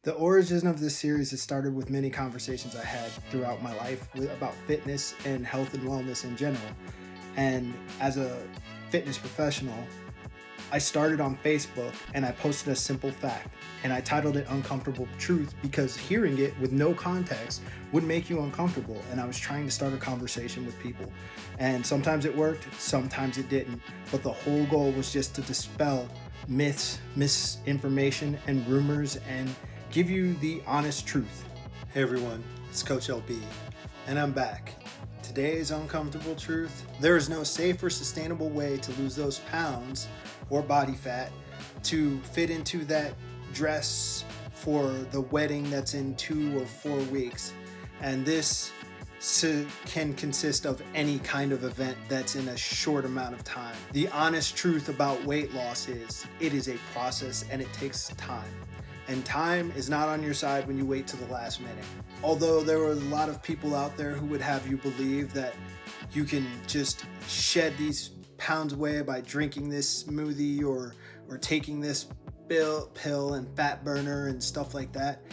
The origin of this series has started with many conversations I had throughout my life about fitness and health and wellness in general. And as a fitness professional, I started on Facebook and I posted a simple fact. And I titled it Uncomfortable Truth because hearing it with no context would make you uncomfortable. And I was trying to start a conversation with people. And sometimes it worked, sometimes it didn't. But the whole goal was just to dispel myths, misinformation, and rumors and give you the honest truth. Hey everyone, it's Coach LB, and I'm back. Today's uncomfortable truth: there is no safe or sustainable way to lose those pounds or body fat to fit into that dress for the wedding that's in 2 or 4 weeks. And this can consist of any kind of event that's in a short amount of time. The honest truth about weight loss is it is a process and it takes time. And time is not on your side when you wait to the last minute. Although there were a lot of people out there who would have you believe that you can just shed these pounds away by drinking this smoothie or taking this pill and fat burner and stuff like that.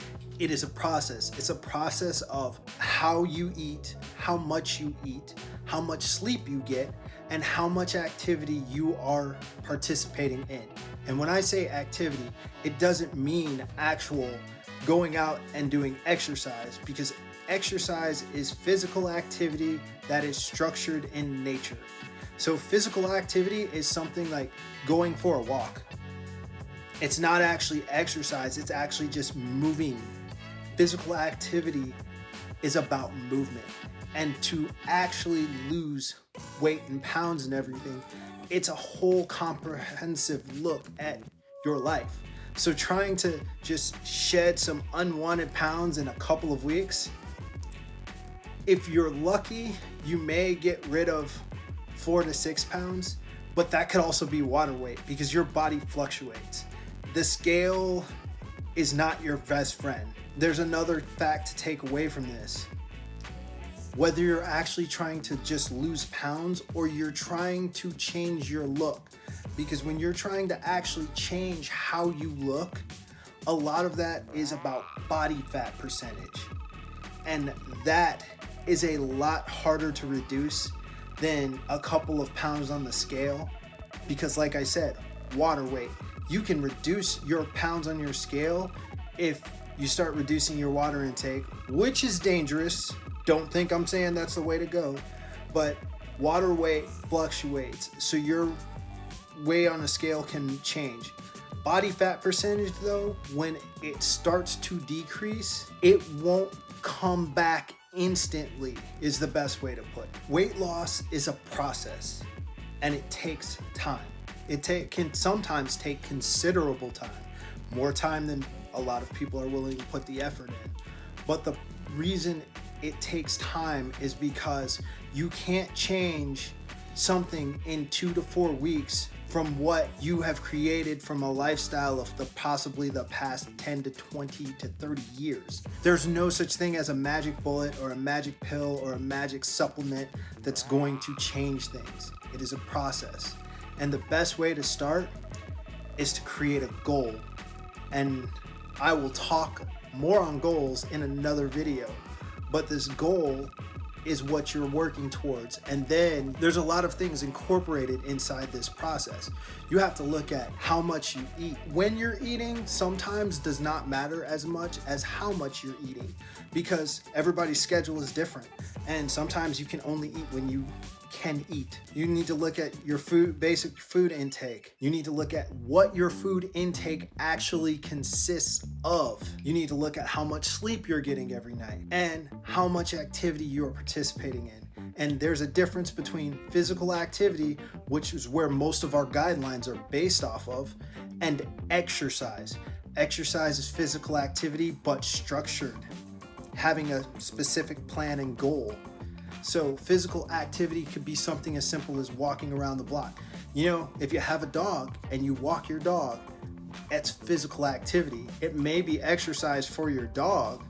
It is a process. It's a process of how you eat, how much you eat, how much sleep you get, and how much activity you are participating in. And when I say activity, it doesn't mean actual going out and doing exercise, because exercise is physical activity that is structured in nature. So physical activity is something like going for a walk. It's not actually exercise, it's actually just moving. Physical activity is about movement. And to actually lose weight and pounds and everything, it's a whole comprehensive look at your life. So trying to just shed some unwanted pounds in a couple of weeks, if you're lucky, you may get rid of 4 to 6 pounds, but that could also be water weight because your body fluctuates. The scale is not your best friend. There's another fact to take away from this. Whether you're actually trying to just lose pounds or you're trying to change your look, because when you're trying to actually change how you look, a lot of that is about body fat percentage. And that is a lot harder to reduce than a couple of pounds on the scale, because like I said, water weight. You can reduce your pounds on your scale if you start reducing your water intake, which is dangerous. Don't think I'm saying that's the way to go, but water weight fluctuates, so your weight on a scale can change. Body fat percentage though, when it starts to decrease, it won't come back instantly, is the best way to put it. Weight loss is a process and it takes time. It can sometimes take considerable time, more time than a lot of people are willing to put the effort in. But the reason it takes time is because you can't change something in 2 to 4 weeks from what you have created from a lifestyle of possibly the past 10 to 20 to 30 years. There's no such thing as a magic bullet or a magic pill or a magic supplement that's going to change things. It is a process. And the best way to start is to create a goal. And I will talk more on goals in another video. But this goal is what you're working towards. And then there's a lot of things incorporated inside this process. You have to look at how much you eat. When you're eating sometimes does not matter as much as how much you're eating, because everybody's schedule is different. And sometimes you can only eat when you can eat. You need to look at your basic food intake. You need to look at what your food intake actually consists of. You need to look at how much sleep you're getting every night and how much activity you're participating in. And there's a difference between physical activity, which is where most of our guidelines are based off of, and exercise. Exercise is physical activity, but structured, having a specific plan and goal. So physical activity could be something as simple as walking around the block. You know, if you have a dog and you walk your dog, that's physical activity. It may be exercise for your dog,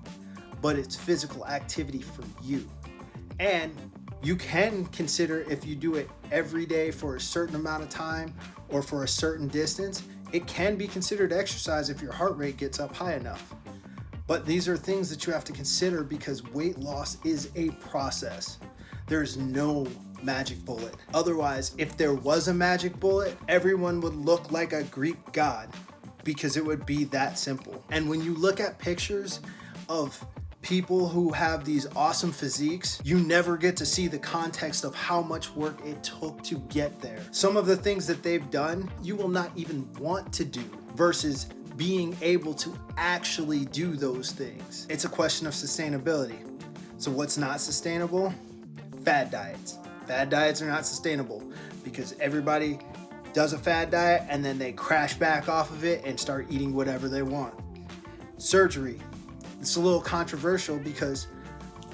but it's physical activity for you. And you can consider, if you do it every day for a certain amount of time or for a certain distance, it can be considered exercise if your heart rate gets up high enough. But these are things that you have to consider because weight loss is a process. There's no magic bullet. Otherwise, if there was a magic bullet, everyone would look like a Greek god because it would be that simple. And when you look at pictures of people who have these awesome physiques, you never get to see the context of how much work it took to get there. Some of the things that they've done, you will not even want to do versus being able to actually do those things. It's a question of sustainability. So what's not sustainable? Fad diets. Fad diets are not sustainable because everybody does a fad diet and then they crash back off of it and start eating whatever they want. Surgery. It's a little controversial because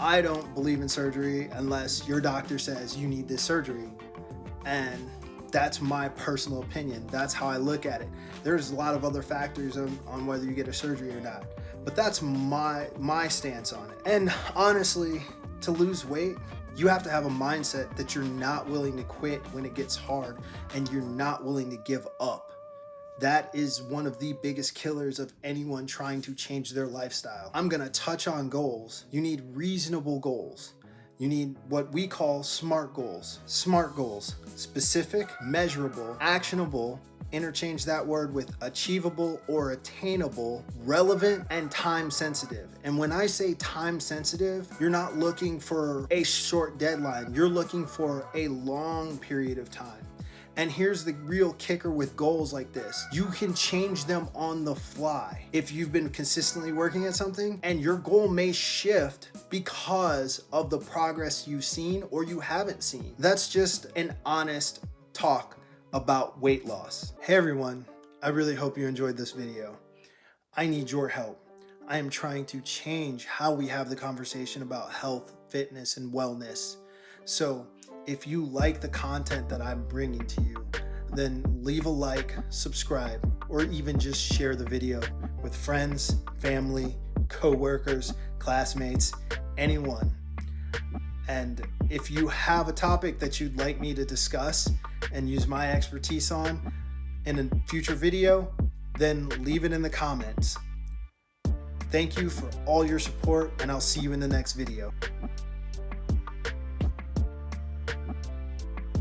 I don't believe in surgery unless your doctor says you need this surgery. And that's my personal opinion. That's how I look at it. There's a lot of other factors on whether you get a surgery or not. But that's my stance on it. And honestly, to lose weight, you have to have a mindset that you're not willing to quit when it gets hard and you're not willing to give up. That is one of the biggest killers of anyone trying to change their lifestyle. I'm gonna touch on goals. You need reasonable goals. You need what we call SMART goals. SMART goals: specific, measurable, actionable, interchange that word with achievable or attainable, relevant, and time sensitive. And when I say time sensitive, you're not looking for a short deadline. You're looking for a long period of time. And here's the real kicker with goals like this. You can change them on the fly. If you've been consistently working at something and your goal may shift because of the progress you've seen or you haven't seen. That's just an honest talk about weight loss. Hey everyone, I really hope you enjoyed this video. I need your help. I am trying to change how we have the conversation about health, fitness, and wellness. So if you like the content that I'm bringing to you, then leave a like, subscribe, or even just share the video with friends, family, co-workers, classmates, anyone. And if you have a topic that you'd like me to discuss and use my expertise on in a future video, then leave it in the comments. Thank you for all your support, and I'll see you in the next video.